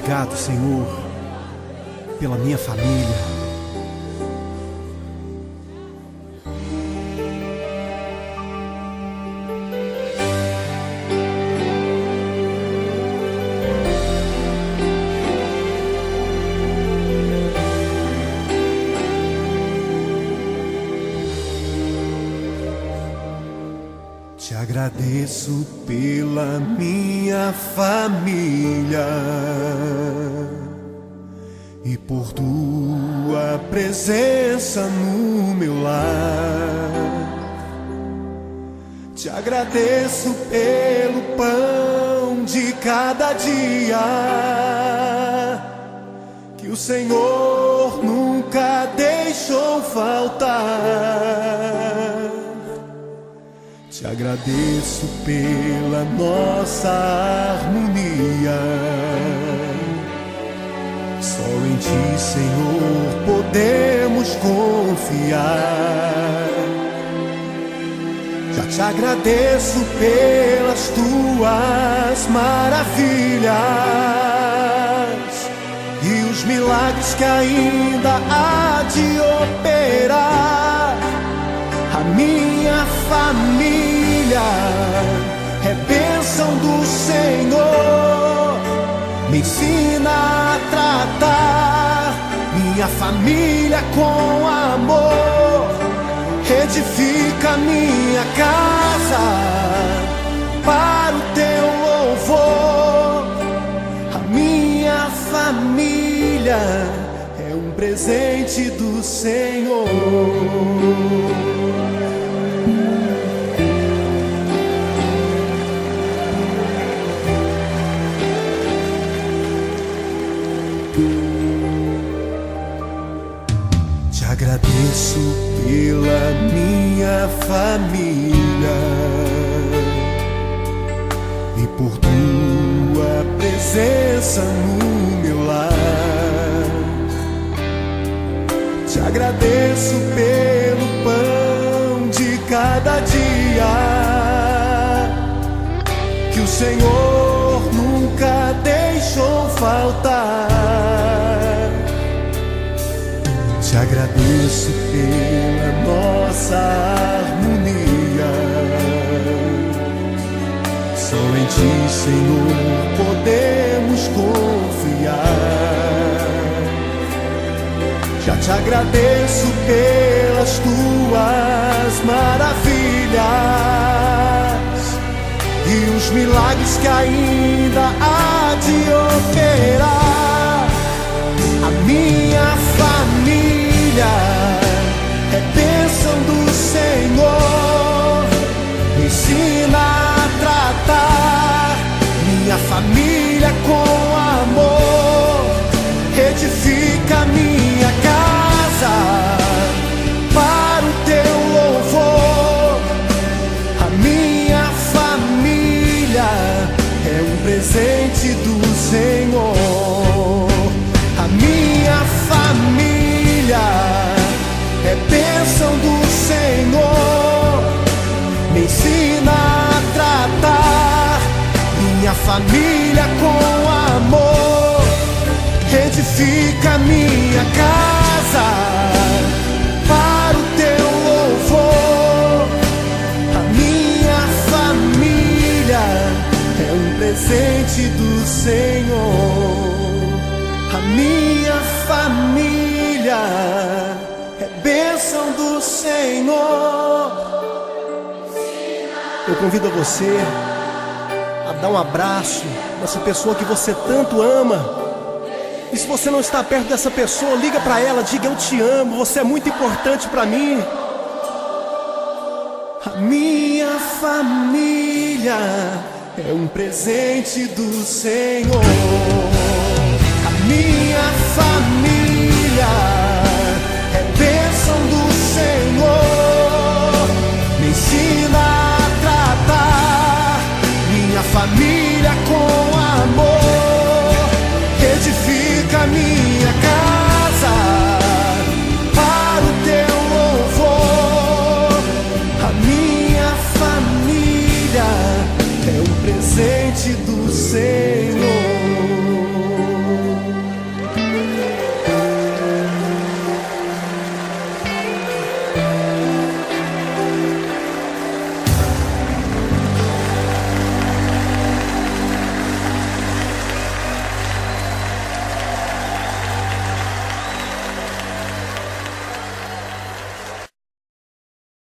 Obrigado, Senhor, pela minha família. Te agradeço pela minha família e por tua presença no meu lar. Te agradeço pelo pão de cada dia que o Senhor nunca deixou faltar. Te agradeço pela nossa harmonia. Só em Ti, Senhor, podemos confiar. Já te agradeço pelas Tuas maravilhas e os milagres que ainda há de operar. A minha família é bênção do Senhor. Me ensina a tratar minha família com amor. Edifica minha casa para o Teu louvor. A minha família é um presente do Senhor. Te agradeço pela minha família e por Tua presença no meu lar. Te agradeço pelo pão de cada dia que o Senhor nunca deixou faltar. Te agradeço pela nossa harmonia. Só em Ti, Senhor, podemos confiar. Já te agradeço pelas Tuas maravilhas e os milagres que ainda há de operar. A minha família é bênção do Senhor. Me ensina a tratar minha família com amor. Edifica minha casa para o Teu louvor. A minha família é um presente do Senhor. A minha família é bênção do Senhor. Me ensina a tratar minha família com amor. Edifica minha casa para o Teu louvor. A minha família é um presente do Senhor. A minha família é bênção do Senhor. Eu convido você a dar um abraço nessa pessoa que você tanto ama. E se você não está perto dessa pessoa, liga para ela, diga: eu te amo, você é muito importante para mim. A minha família é um presente do Senhor. A minha família é bênção do Senhor. Me ensina a tratar minha família com amor. Edifica minha casa para o Teu louvor. A minha família é um presente do Senhor.